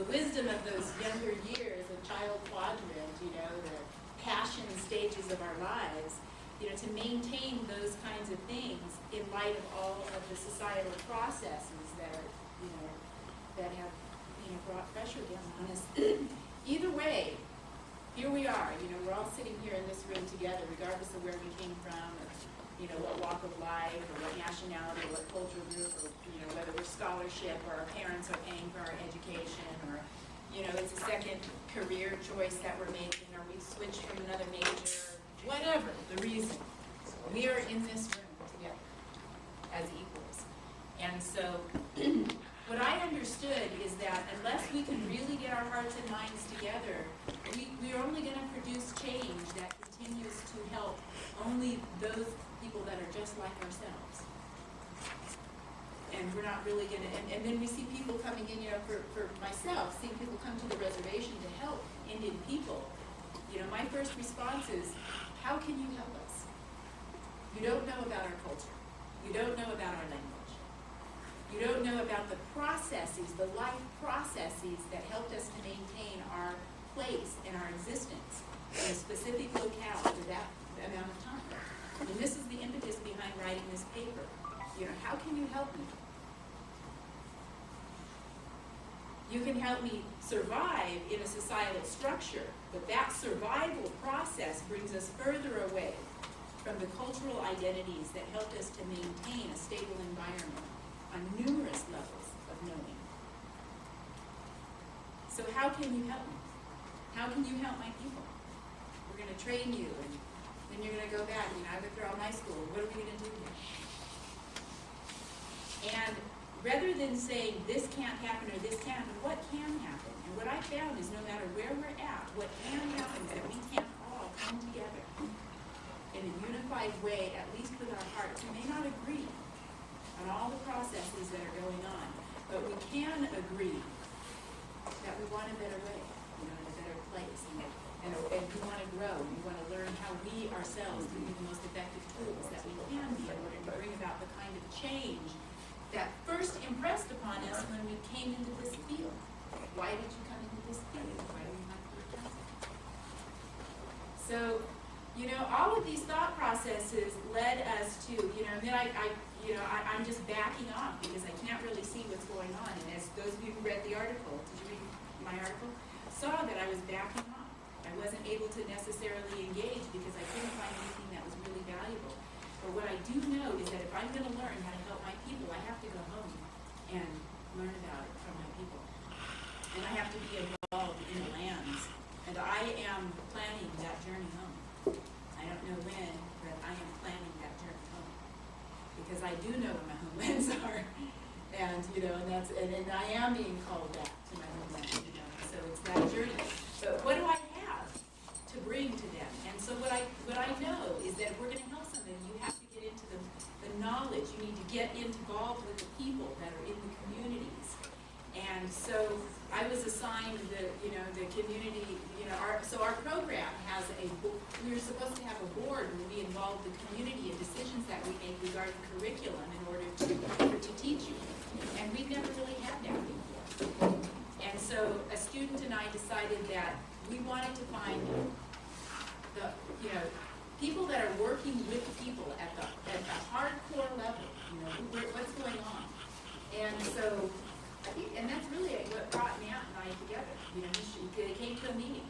wisdom of those younger years, the child quadrant, you know, the passion stages of our lives, you know, to maintain those kinds of things in light of all of the societal processes that are, you know, that have, you know, brought pressure down on us. Either way, here we are, you know, we're all sitting here in this room together, regardless of where we came from, or, you know, what walk of life, or what nationality, or what cultural group, or, you know, whether we're scholarship, or our parents are paying for our education, or, you know, it's a second career choice that we're making, or we've switched from another major, whatever the reason. We are in this room together as equals. And so, what I understood is that unless we can really get our hearts and minds together, we are only going to produce change that continues to help only those people that are just like ourselves. And we're not really going to, and then we see people coming in, you know, for myself, seeing people come to the reservation to help Indian people. You know, my first response is, how can you help us? You don't know about our culture. You don't know about our language. You don't know about the processes, the life processes that helped us to maintain our place and our existence in a specific locale for that amount of time. And this is the impetus behind writing this paper. You know, how can you help me? You can help me survive in a societal structure, but that survival process brings us further away from the cultural identities that helped us to maintain a stable environment on numerous levels of knowing. So how can you help me? How can you help my people? We're going to train you, and then you're going to go back. You know, I went through all my school. What are we going to do here? And rather than saying this can't happen or this can happen, what can happen? And what I found is no matter where we're at, what can happen is that we can all come together in a unified way, at least with our hearts. We may not agree on all the processes that are going on, but we can agree that we want a better way, you know, in a better place, and we want to grow, and we want to learn how we ourselves can be the most effective tools that we can be in order to bring about the kind of change that first impressed upon us when we came into this field. Why did you come into this field? Why do you have to be counselor? So, you know, all of these thought processes led us to, you know, and then I'm just backing off because I can't really see what's going on. And as those of you who read the article, did you read my article? Saw that I was backing off. I wasn't able to necessarily engage because I couldn't find anything that was really valuable. But what I do know is that if I'm going to learn how to help my people, I have to go home and learn about it from my people. And I have to be involved in the lands. And I am planning that journey home. I don't know when, but I am planning that journey home. Because I do know where my homelands are. And, you know, and I am being called back to my homeland, you know. So it's that journey. But what do I have to bring to them? And so what I know is that if we're going to help somebody, you have to get into the knowledge. You need to get involved with the people that are in the communities. And so I was assigned the community, so our program has we're supposed to have a board and be involved with the community in decisions that we make regarding curriculum in order to teach you. And we've never really had that before. And so a student and I decided that we wanted to find people that are working with people at the hardcore level, what's going on. And so, and that's really what brought Matt and I together. They came to a meeting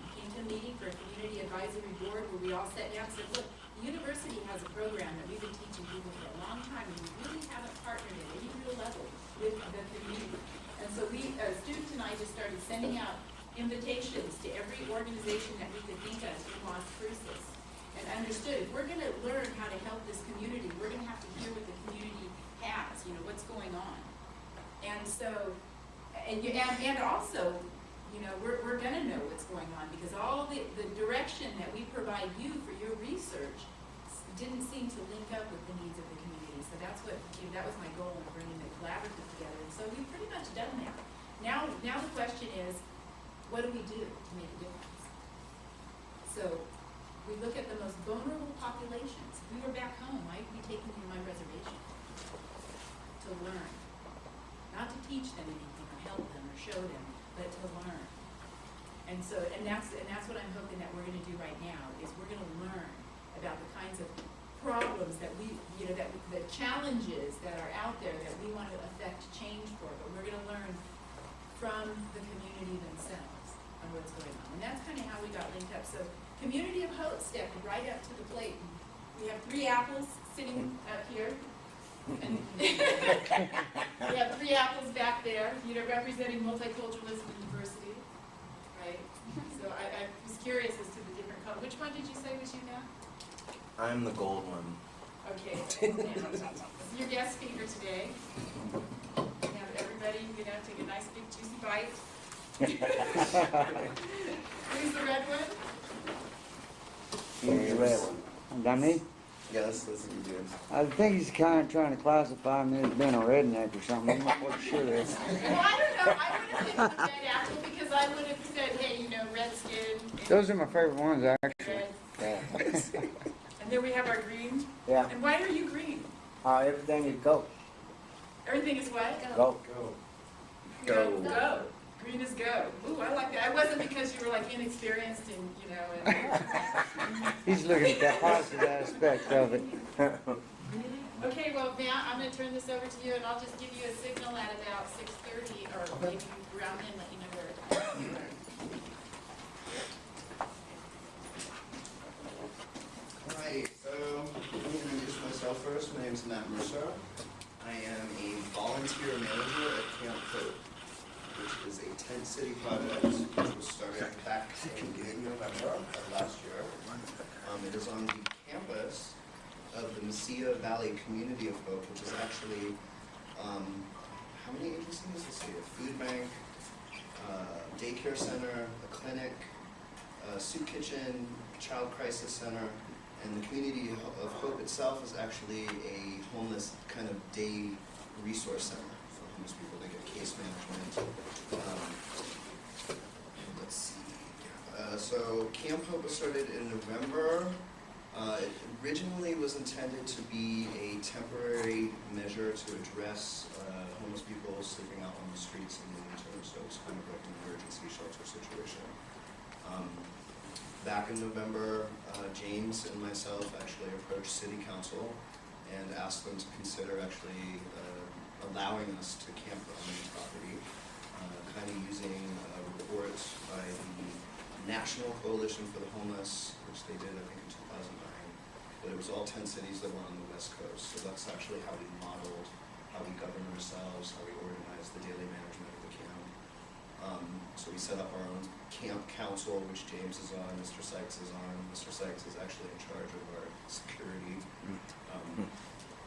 for a Community Advisory Board where we all sat down and said, look, the university has a program that we've been teaching people for a long time, and we really haven't partnered at any real level with the community. And so students and I just started sending out invitations to every organization that we could think of in Las Cruces, and understood if we're going to learn how to help this community, we're going to have to hear what the community has, what's going on. And so, and also, we're going to know what's going on because all the direction that we provide you for your research didn't seem to link up with the needs of the community. So that was my goal in bringing the collaborative together. And so we've pretty much done that. Now the question is, what do we do to make a difference? So we look at the most vulnerable populations. If we were back home, I'd be taking you to my reservation to learn. Not to teach them anything or help them or show them, but to learn. And so, and that's what I'm hoping that we're going to do right now, is we're going to learn about the kinds of problems that we, you know, that the challenges that are out there that we want to affect change for, but we're going to learn from the community themselves on what's going on. And that's kind of how we got linked up. So Community of Hope stepped right up to the plate. We have 3 apples sitting up here. And we have 3 apples back there, you know, representing Multiculturalism University, right? So I was curious as to the different colors. Which one did you say was you now? I'm the gold one. Okay. Your guest speaker today. Have everybody, you know, take a nice big juicy bite. Who's the red one? Here's the red one. That me? Yes, that's what you do. I think he's kind of trying to classify me as being a redneck or something. I'm not quite sure this. Well, I don't know. I would have picked the red apple because I would have said, hey, you know, red skin. Those are my favorite ones, actually. Red. Yeah. And then we have our green. Yeah. And why are you green? Everything is go. Everything is what? Go. Go. Go. Green is go. Ooh, I like that. It wasn't because you were like inexperienced and, you know. And He's looking at that positive aspect of it. okay, well, now I'm going to turn this over to you, and I'll just give you a signal at about 6:30, or maybe around then, let you know where it's at. Hi, so I'm going to introduce myself first. My name is Matt Mercer. I am a volunteer manager at Camp Hope, which is a tent city project which was started back in November of last year. It is on the campus of the Mesilla Valley Community of Hope, which is actually, how many agencies? Let's see, a food bank, daycare center, a clinic, a soup kitchen, child crisis center, and the Community of Hope itself is actually a homeless kind of day resource center for homeless people. They get case management. Let's see. So Camp Hope was started in November. It originally was intended to be a temporary measure to address homeless people sleeping out on the streets in the winter. So it's kind of like an emergency shelter situation. Back in November, James and myself actually approached City Council and asked them to consider actually allowing us to camp on the property, kind of using reports by the National Coalition for the Homeless, which they did I think in 2009, but it was all 10 cities that were on the West Coast, so that's actually how we modeled how we govern ourselves, how we organize the daily management of the camp. So we set up our own camp council, which James is on, Mr. Sykes is on. Mr. Sykes is actually in charge of our security.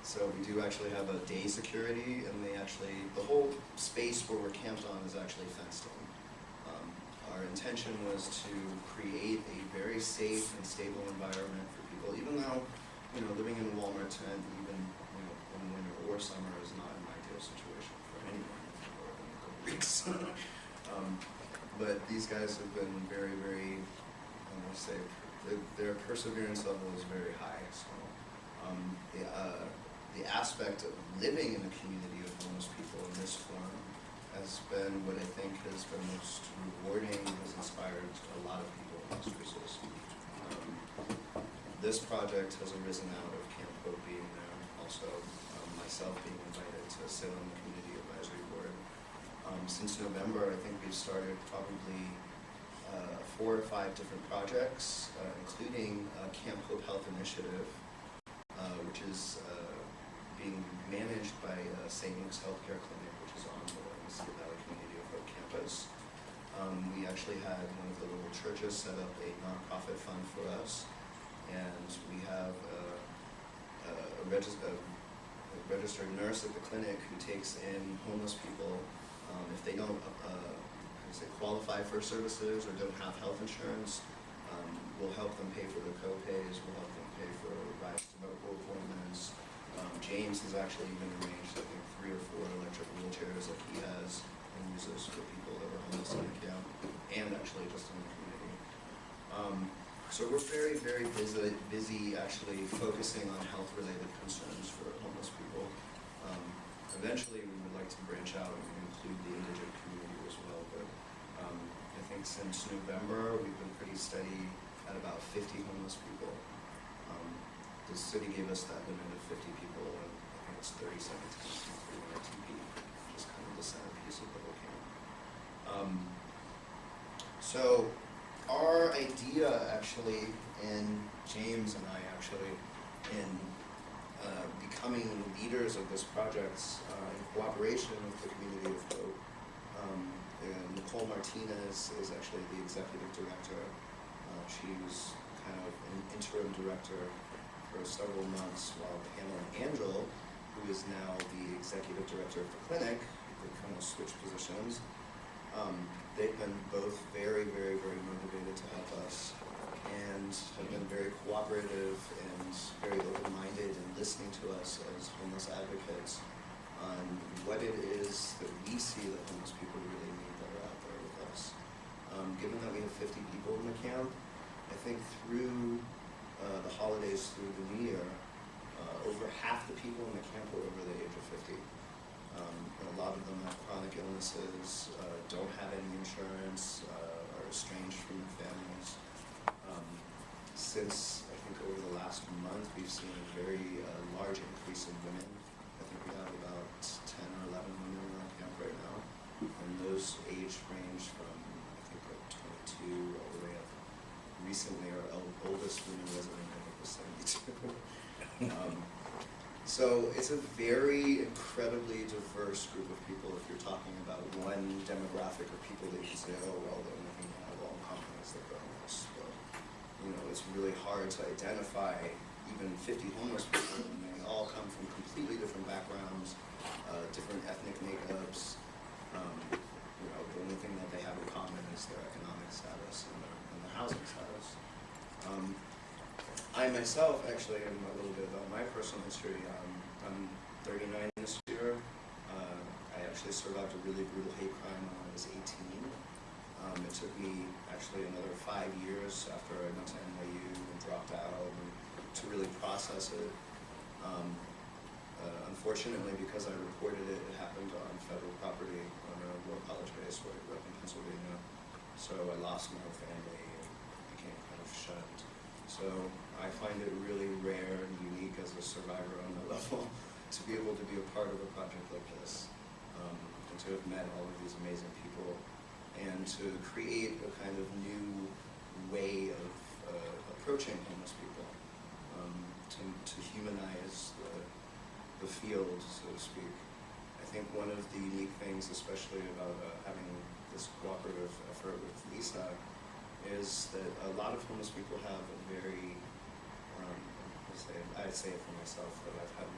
So we do actually have a day security, and the whole space where we're camped on is actually fenced in. Our intention was to create a very safe and stable environment for people, even though, you know, living in a Walmart tent, even, you know, in winter or summer is not an ideal situation for anyone for a couple weeks. But these guys have been very, very, I want to say, their perseverance level is very high. So the aspect of living in a community of homeless people in this form has been what I think has been most rewarding and has inspired a lot of people in Las Cruces. This project has arisen out of Camp Hope being there, also myself being invited to sit on the Community Advisory Board. Since November, I think we've started probably 4 or 5 different projects, including Camp Hope Health Initiative, which is being managed by St. Luke's Healthcare Clinic, which is on the Mesilla Valley Community of Hope campus. We actually had one of the local churches set up a nonprofit fund for us, and we have a registered nurse at the clinic who takes in homeless people if they don't qualify for services or don't have health insurance. We'll help them pay for their co-pays, we'll help them pay for rides to medical appointments. James has actually even arranged, I think, 3 or 4 electric wheelchairs that he has and uses for people that are homeless in the camp, and actually just in the community. So we're very, very busy actually focusing on health-related concerns for homeless people. Eventually, we would like to branch out and include the indigent community as well, but think since November, we've been pretty steady at about 50 homeless people. The city gave us that limit of 50 people, and I think it's 37 times we were at TP, which is kind of the centerpiece of the whole camp. So our idea actually, and James and I actually, in becoming leaders of this project in cooperation with the Community of Hope. And Nicole Martinez is actually the executive director. She was kind of an interim director for several months, while Pamela Angel, who is now the executive director of the clinic, they kind of switched positions. They've been both very, very, very motivated to help us, and have been very cooperative and very open-minded in listening to us as homeless advocates on what it is that we see that homeless people really need that are out there with us. Given that we have 50 people in the camp, I think through the holidays, through the new year, over half the people in the camp were over the age of 50. A lot of them have chronic illnesses, don't have any insurance, are estranged from their families. Since, I think, over the last month, we've seen a very large increase in women. I think we have about 10 or 11 women in our camp right now. And those age range from, I think, like 22 all the way up. Recently, our oldest women resident, I think, was 72. So it's a very incredibly diverse group of people. If you're talking about one demographic of people that you can say, oh, well, the only thing they have all in common is they're homeless. But, you know, it's really hard to identify even 50 homeless people, and they all come from completely different backgrounds, different ethnic makeups. You know, the only thing that they have in common is their economic status and their housing status. I myself, actually, am a little bit about my personal history. I'm 39 this year. I actually survived a really brutal hate crime when I was 18. It took me actually another 5 years after I went to NYU and dropped out to really process it. Unfortunately, because I reported it, it happened on federal property on a war college base where I grew up in Pennsylvania. So I lost my whole family and became kind of shunned. So I find it really rare and unique as a survivor on that level to be able to be a part of a project like this, and to have met all of these amazing people, and to create a kind of new way of approaching homeless people, to humanize the field, so to speak. I think one of the unique things, especially about having this cooperative effort with Lisa, is that a lot of homeless people have a very, I'd say it for myself, that I've had,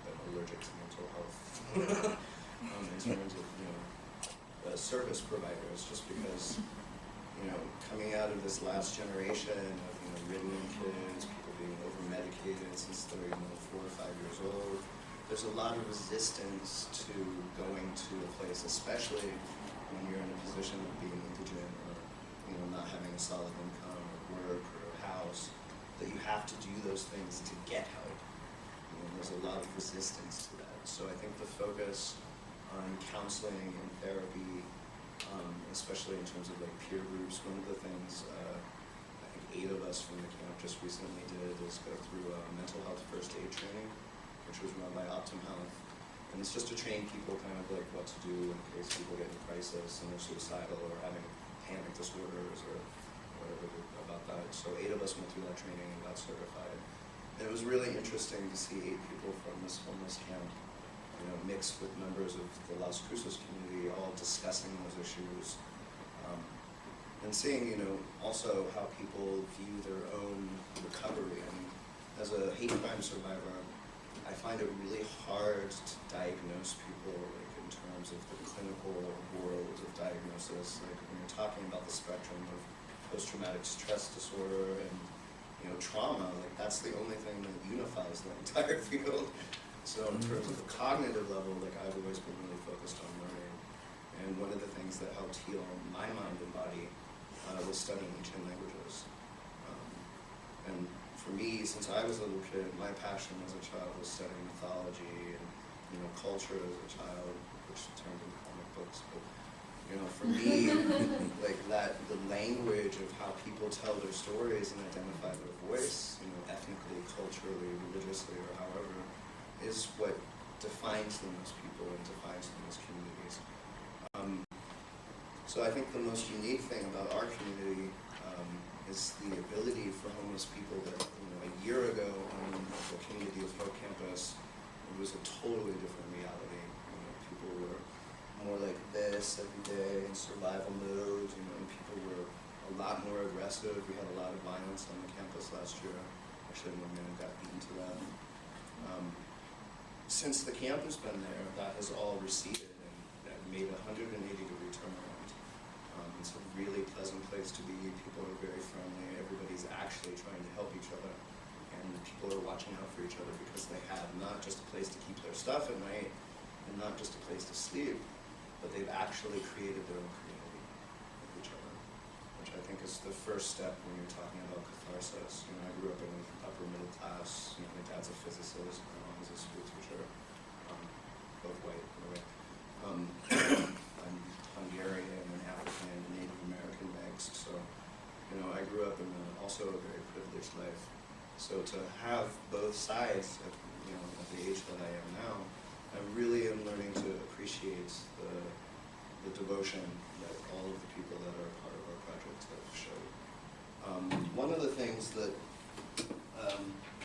been allergic to mental health in terms of, service providers, just because, coming out of this last generation of, ridden kids, people being over-medicated since they're, 4 or 5 years old, there's a lot of resistance to going to a place, especially when you're in a position of being indigent or, not having a solid income or work or a house, that you have to do those things to get help. There's a lot of resistance to that. So I think the focus on counseling and therapy, especially in terms of like peer groups, one of the things I think 8 of us from the camp just recently did is go through mental health first aid training, which was run by Optum Health. And it's just to train people kind of like what to do in case people get in crisis and they're suicidal or having panic disorders or whatever about that. So 8 of us went through that training and got certified. And it was really interesting to see 8 people from this homeless camp, mixed with members of the Las Cruces community, all discussing those issues. And seeing, also how people view their own recovery. I mean, as a hate crime survivor, I find it really hard to diagnose people, like in terms of the clinical world of diagnosis. Like when you're talking about the spectrum of post-traumatic stress disorder and trauma, like that's the only thing that unifies the entire field. So in terms of the cognitive level, like I've always been really focused on learning. And one of the things that helped heal my mind and body was studying ancient languages. And for me, since I was a little kid, my passion as a child was studying mythology and culture as a child, which turned into comic books. But for me, like that, the language of how people tell their stories and identify their voice, you know, ethnically, culturally, religiously, or however, is what defines them as people and defines them as communities. So I think the most unique thing about our community is the ability for homeless people that, you know, a year ago on the Community of Hope campus, it was a totally different reality. You know, people were more like this every day in survival mode, you know, and people were a lot more aggressive. We had a lot of violence on the campus last year. Actually, one man got beaten to death. Since the camp has been there, that has all receded and made a 180-degree turnaround. It's a really pleasant place to be. People are very friendly. Everybody's actually trying to help each other. And people are watching out for each other because they have not just a place to keep their stuff at night and not just a place to sleep, but they've actually created their own community with each other, which I think is the first step when you're talking about catharsis. You know, I grew up in an upper middle class. You know, my dad's a physicist, my mom's a school teacher, both white, by the way. I'm Hungarian and African and Native American mixed, so, you know, I grew up in also a very privileged life. So to have both sides at, you know, at the age that I am now, I really am learning to